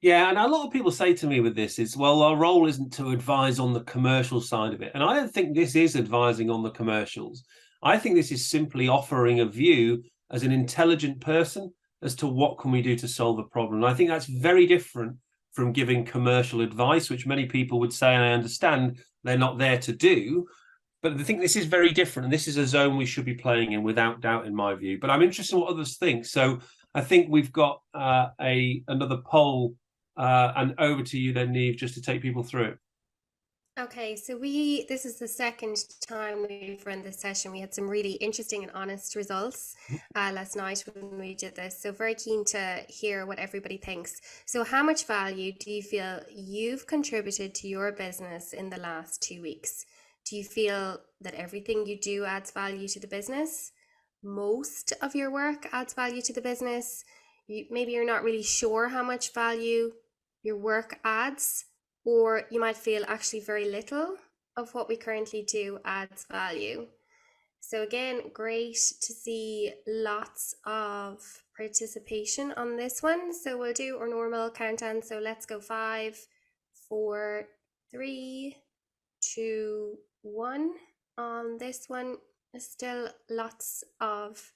Yeah, and a lot of people say to me with this is, well, our role isn't to advise on the commercial side of it. And I don't think this is advising on the commercials. I think this is simply offering a view as an intelligent person as to what can we do to solve a problem. And I think that's very different from giving commercial advice, which many people would say, and I understand they're not there to do. But I think this is very different, and this is a zone we should be playing in without doubt, in my view. But I'm interested in what others think. So I think we've got another poll, and over to you then, Niamh, just to take people through it. Okay, so this is the second time we've run this session. We had some really interesting and honest results last night when we did this. So very keen to hear what everybody thinks. So how much value do you feel you've contributed to your business in the last 2 weeks? Do you feel that everything you do adds value to the business? Most of your work adds value to the business? Maybe you're not really sure how much value your work adds, or you might feel actually very little of what we currently do adds value. So again, great to see lots of participation on this one. So we'll do our normal countdown. So let's go 5, 4, 3, 2, 1. On this one, still lots of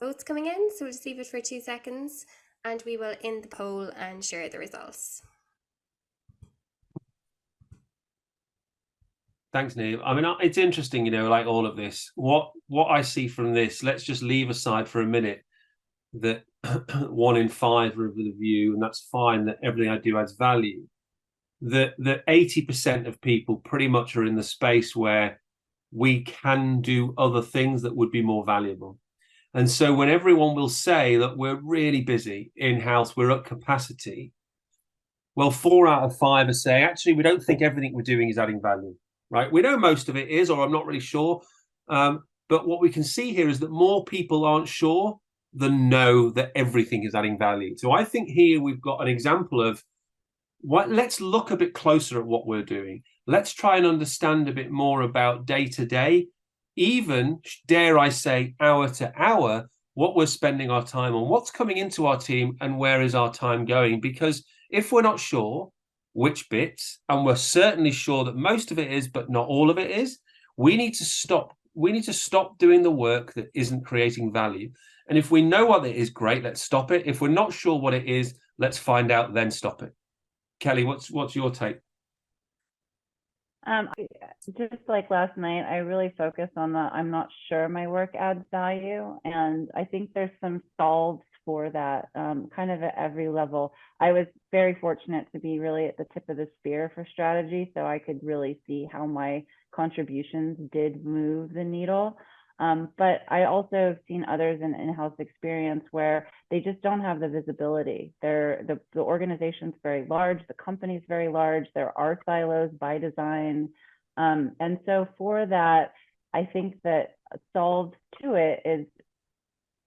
votes coming in. So we'll just leave it for 2 seconds and we will end the poll and share the results. Thanks, Niamh. I mean, it's interesting, you know, like all of this, what I see from this, let's just leave aside for a minute that 1 in 5 are of the view, and that's fine, that everything I do adds value. That 80% of people pretty much are in the space where we can do other things that would be more valuable. And so when everyone will say that we're really busy in-house, we're at capacity, well, 4 out of 5 are saying, actually, we don't think everything we're doing is adding value. Right, we know most of it is, or I'm not really sure. But what we can see here is that more people aren't sure than know that everything is adding value. So I think here we've got an example of let's look a bit closer at what we're doing. Let's try and understand a bit more about day to day, even, dare I say, hour to hour, what we're spending our time on, what's coming into our team, and where is our time going. Because if we're not sure which bits, and we're certainly sure that most of it is, but not all of it is, we need to stop we need to stop doing the work that isn't creating value. And if we know what it is, great, let's stop it. If we're not sure what it is, let's find out, then stop it. Kelly, what's your take? Just like last night, I really focused on the I'm not sure my work adds value. And I think there's some solves for that kind of at every level. I was very fortunate to be really at the tip of the spear for strategy, so I could really see how my contributions did move the needle. But I also have seen others in in-house experience where they just don't have the visibility. The organization's very large, the company's very large, there are silos by design. And so for that, I think that solved to it is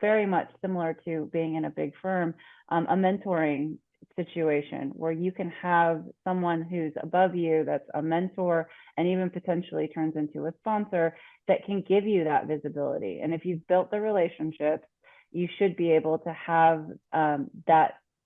very much similar to being in a big firm, a mentoring situation where you can have someone who's above you that's a mentor and even potentially turns into a sponsor that can give you that visibility. And if you've built the relationships, you should be able to have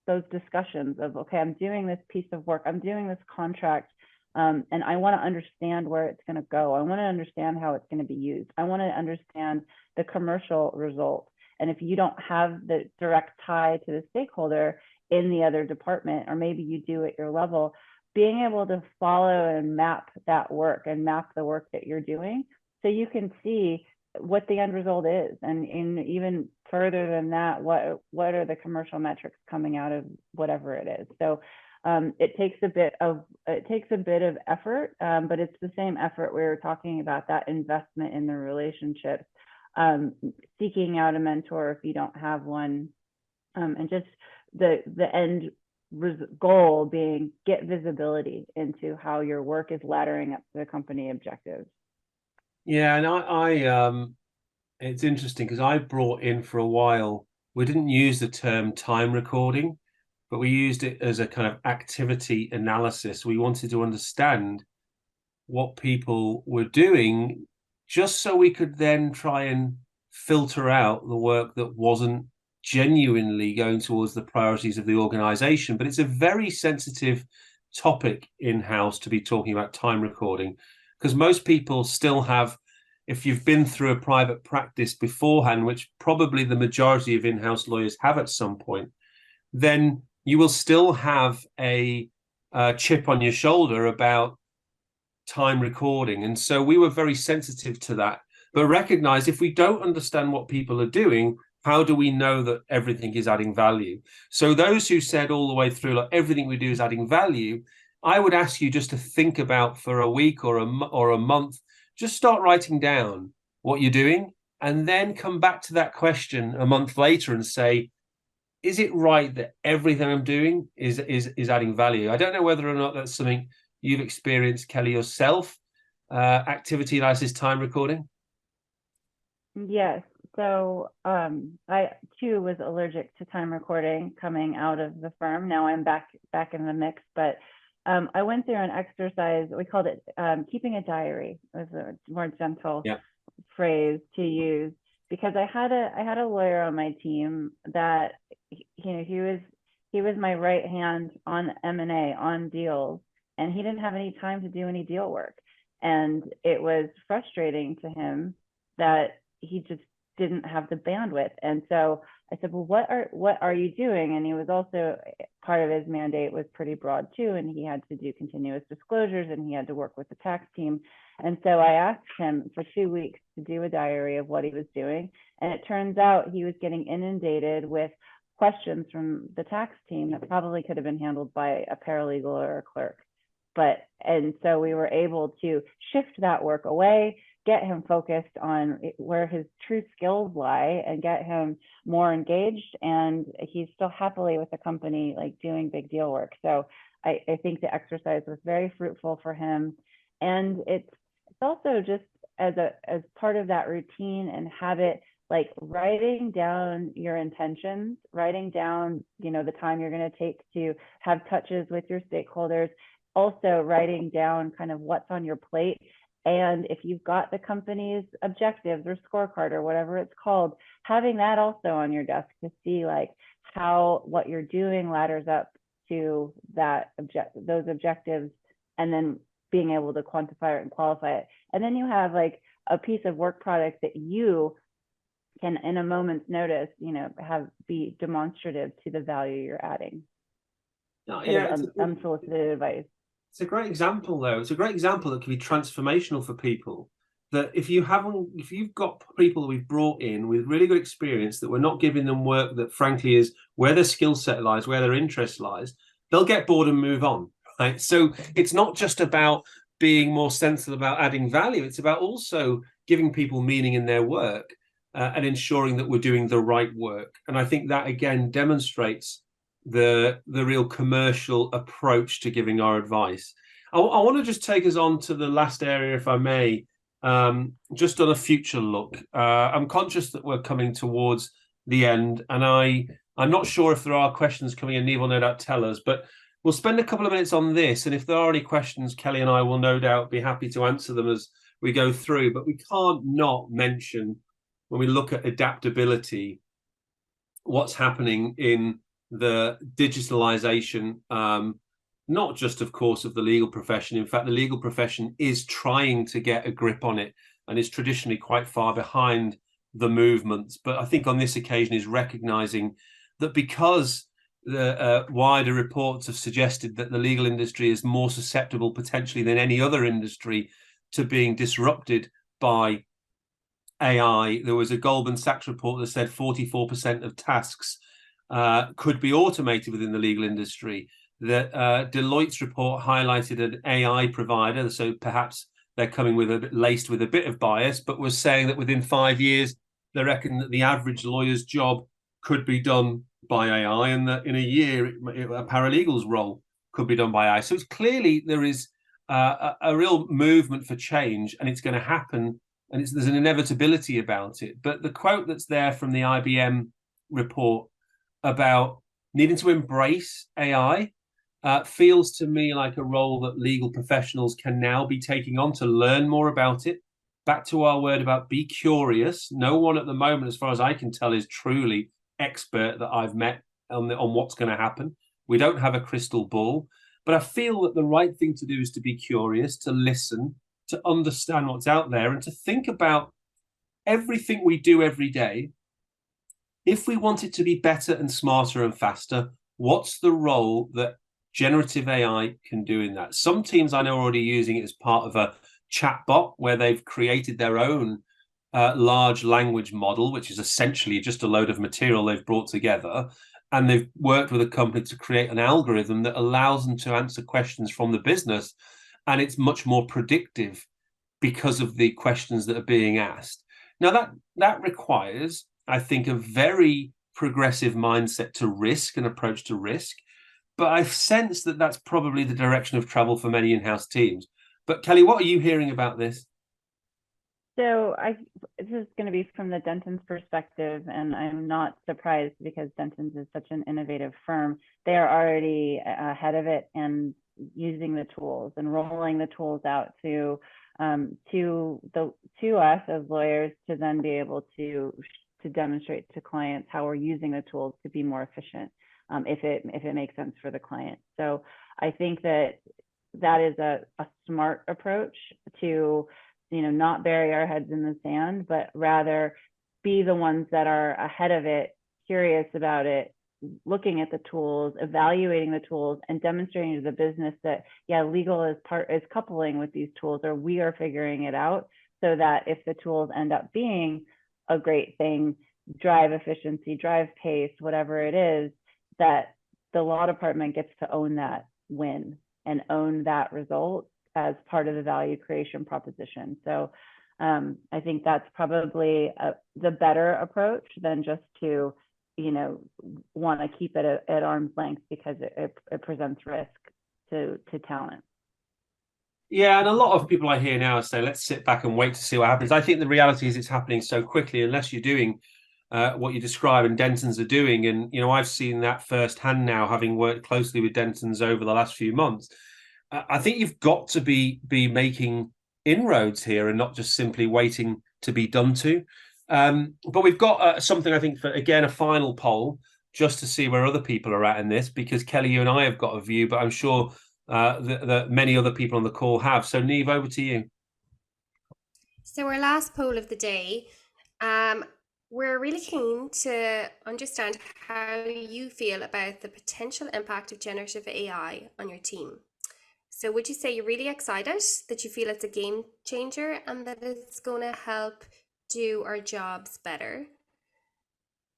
those discussions of, okay, I'm doing this piece of work, I'm doing this contract, and I want to understand where it's going to go. I want to understand how it's going to be used. I want to understand the commercial results. And if you don't have the direct tie to the stakeholder in the other department, or maybe you do at your level, being able to follow and map that work and map the work that you're doing so you can see what the end result is. And even further than that, what are the commercial metrics coming out of whatever it is. So it takes a bit of effort, but it's the same effort we were talking about, that investment in the relationship, seeking out a mentor if you don't have one, and just the end goal being get visibility into how your work is laddering up to the company objectives. Yeah, and I it's interesting because I brought in for a while, we didn't use the term time recording, but we used it as a kind of activity analysis. We wanted to understand what people were doing just so we could then try and filter out the work that wasn't genuinely going towards the priorities of the organization. But it's a very sensitive topic in-house to be talking about time recording, because most people still have, if you've been through a private practice beforehand, which probably the majority of in-house lawyers have at some point, then you will still have a chip on your shoulder about time recording. And so we were very sensitive to that, but recognize if we don't understand what people are doing, how do we know that everything is adding value? So those who said all the way through, like, everything we do is adding value, I would ask you just to think about for a week or a month, just start writing down what you're doing, and then come back to that question a month later and say, is it right that everything I'm doing is adding value? I don't know whether or not that's something you've experienced, Kelly, yourself, activity analysis, time recording. Yes. So I too was allergic to time recording coming out of the firm. Now I'm back in the mix, but I went through an exercise. We called it keeping a diary. It was a more gentle phrase to use, because I had a lawyer on my team that, you know, he was my right hand on M&A, on deals, and he didn't have any time to do any deal work. And it was frustrating to him that he just didn't have the bandwidth. And so I said, well, what are you doing? And he was also, part of his mandate was pretty broad too, and he had to do continuous disclosures and he had to work with the tax team. And so I asked him for 2 weeks to do a diary of what he was doing. And it turns out he was getting inundated with questions from the tax team that probably could have been handled by a paralegal or a clerk. And so we were able to shift that work away, get him focused on where his true skills lie, and get him more engaged. And he's still happily with the company, like doing big deal work. So I think the exercise was very fruitful for him. And it's also just as part of that routine and habit, like writing down your intentions, writing down, you know, the time you're going to take to have touches with your stakeholders, also writing down kind of what's on your plate. And if you've got the company's objectives or scorecard or whatever it's called, having that also on your desk to see like how what you're doing ladders up to those objectives, and then being able to quantify it and qualify it. And then you have like a piece of work product that you can, in a moment's notice, be demonstrative to the value you're adding. Unsolicited advice. It's a great example, though. It's a great example that can be transformational for people. That if you've got people that we've brought in with really good experience, that we're not giving them work that frankly is where their skill set lies, where their interest lies, they'll get bored and move on, right? So it's not just about being more sensible about adding value. It's about also giving people meaning in their work and ensuring that we're doing the right work. And I think that, again, demonstrates the real commercial approach to giving our advice. I want to just take us on to the last area, if I may, just on a future look. I'm conscious that we're coming towards the end, and I'm not sure if there are questions coming in. Neve will no doubt tell us, but we'll spend a couple of minutes on this, and if there are any questions, Kelly and I will no doubt be happy to answer them as we go through. But we can't not mention, when we look at adaptability, what's happening in the digitalization, not just, of course, of the legal profession. In fact, the legal profession is trying to get a grip on it and is traditionally quite far behind the movements. But I think on this occasion is recognizing that because the wider reports have suggested that the legal industry is more susceptible potentially than any other industry to being disrupted by AI. There was a Goldman Sachs report that said 44% of tasks could be automated within the legal industry. That Deloitte's report highlighted an AI provider, so perhaps they're coming laced with a bit of bias, but was saying that within 5 years, they reckon that the average lawyer's job could be done by AI, and that in a year, a paralegal's role could be done by AI. So it's clearly there is a real movement for change, and it's going to happen, and there's an inevitability about it. But the quote that's there from the IBM report about needing to embrace AI feels to me like a role that legal professionals can now be taking on to learn more about it. Back to our word about be curious. No one at the moment, as far as I can tell, is truly expert that I've met on what's going to happen. We don't have a crystal ball, but I feel that the right thing to do is to be curious, to listen, to understand what's out there, and to think about everything we do every day. If we want it to be better and smarter and faster, what's the role that generative AI can do in that? Some teams I know are already using it as part of a chatbot where they've created their own large language model, which is essentially just a load of material they've brought together. And they've worked with a company to create an algorithm that allows them to answer questions from the business. And it's much more predictive because of the questions that are being asked. Now, that requires, I think, a very progressive mindset to risk and approach to risk. But I sense that that's probably the direction of travel for many in-house teams. But Kelly, what are you hearing about this? So this is going to be from the Dentons perspective, and I'm not surprised because Dentons is such an innovative firm. They are already ahead of it and using the tools and rolling the tools out to us as lawyers to then be able to demonstrate to clients how we're using the tools to be more efficient. If it makes sense for the client. So I think that is a smart approach to, not bury our heads in the sand, but rather be the ones that are ahead of it, curious about it, looking at the tools, evaluating the tools, and demonstrating to the business that, legal is coupling with these tools, or we are figuring it out, so that if the tools end up being a great thing, drive efficiency, drive pace, whatever it is, that the law department gets to own that win and own that result as part of the value creation proposition. So I think that's probably the better approach than just to, want to keep it at arm's length because it presents risk to talent. Yeah, and a lot of people I hear now say, let's sit back and wait to see what happens. I think the reality is it's happening so quickly, unless you're doing what you describe and Dentons are doing. And, I've seen that firsthand now, having worked closely with Dentons over the last few months. I think you've got to be making inroads here and not just simply waiting to be done to. But we've got something, I think, for, again, a final poll, just to see where other people are at in this, because Kelly, you and I have got a view, but I'm sure that many other people on the call have. So Neve, over to you. So our last poll of the day, we're really keen to understand how you feel about the potential impact of generative AI on your team. So would you say you're really excited, that you feel it's a game changer and that it's going to help do our jobs better?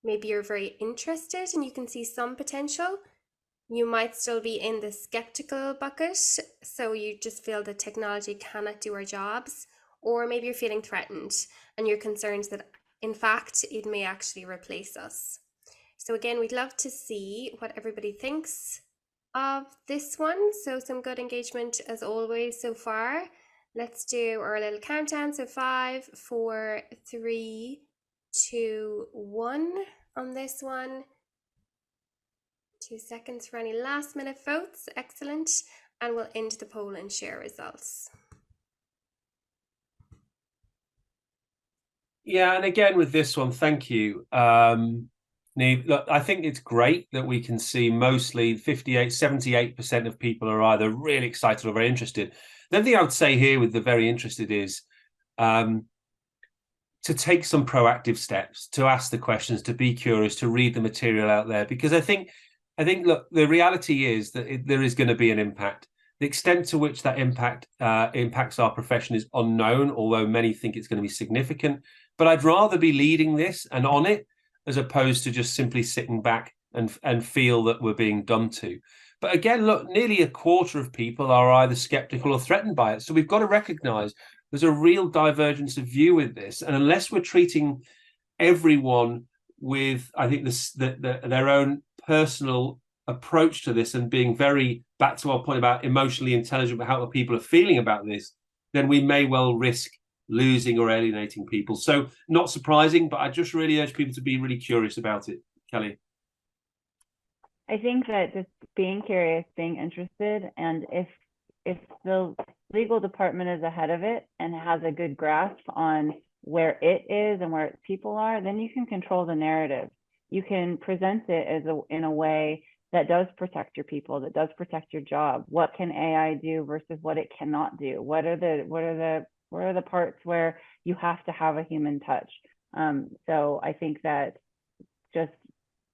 Maybe you're very interested and you can see some potential. You might still be in the skeptical bucket, so you just feel that technology cannot do our jobs. Or maybe you're feeling threatened and you're concerned that, in fact, it may actually replace us. So again, we'd love to see what everybody thinks of this one. So some good engagement as always so far. Let's do our little countdown. So 5, 4, 3, 2, 1 on this one. 2 seconds for any last minute votes. Excellent. And we'll end the poll and share results. Yeah, and again with this one, thank you. Neve, look, I think it's great that we can see mostly 78% of people are either really excited or very interested. The other thing I would say here with the very interested is to take some proactive steps, to ask the questions, to be curious, to read the material out there, because I think, look, the reality is that there is going to be an impact. The extent to which that impact impacts our profession is unknown, although many think it's going to be significant. But I'd rather be leading this and on it, as opposed to just simply sitting back and feel that we're being done to. But again, look, nearly a quarter of people are either skeptical or threatened by it. So we've got to recognize there's a real divergence of view with this. And unless we're treating everyone with, I think, their own personal approach to this and being very, back to our point about emotionally intelligent about how people are feeling about this, then we may well risk losing or alienating people. So not surprising, but I just really urge people to be really curious about it. Kelly? I think that just being curious, being interested, and if the legal department is ahead of it and has a good grasp on where it is and where its people are, then you can control the narrative. You can present it in a way that does protect your people, that does protect your job. What can AI do versus what it cannot do? What are the parts where you have to have a human touch? So I think that just,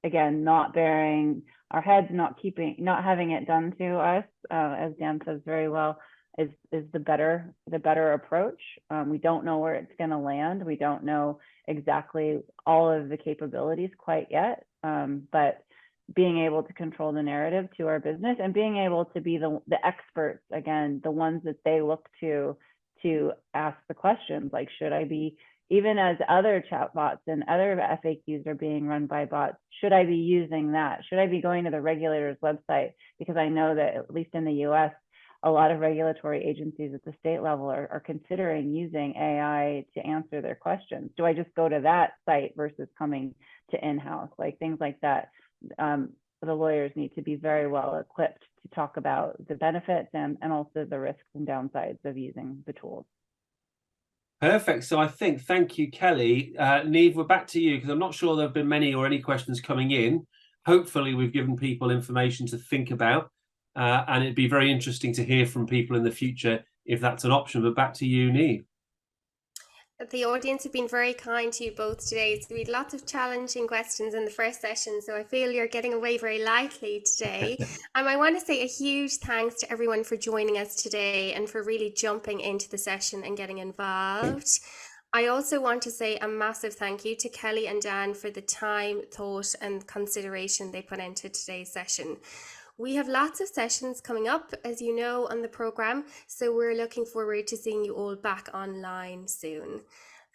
again, not burying our heads, not having it done to us, as Dan says very well, is the better approach. We don't know where it's going to land. We don't know exactly all of the capabilities quite yet, but being able to control the narrative to our business and being able to be the experts, again, the ones that they look to ask the questions, like, should I be, even as other chatbots and other FAQs are being run by bots, should I be using that? Should I be going to the regulator's website? Because I know that, at least in the US, a lot of regulatory agencies at the state level are considering using AI to answer their questions. Do I just go to that site versus coming to in-house? Like, things like that. The lawyers need to be very well equipped to talk about the benefits and also the risks and downsides of using the tools. Perfect. So I think, thank you, Kelly. Neve, we're back to you, because I'm not sure there have been many or any questions coming in. Hopefully we've given people information to think about, and it'd be very interesting to hear from people in the future if that's an option. But back to you, Neve. The audience have been very kind to you both today. So we had lots of challenging questions in the first session, so I feel you're getting away very lightly today. I want to say a huge thanks to everyone for joining us today and for really jumping into the session and getting involved. I also want to say a massive thank you to Kelly and Dan for the time, thought and consideration they put into today's session. We have lots of sessions coming up, as you know, on the programme, so we're looking forward to seeing you all back online soon.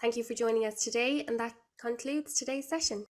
Thank you for joining us today, and that concludes today's session.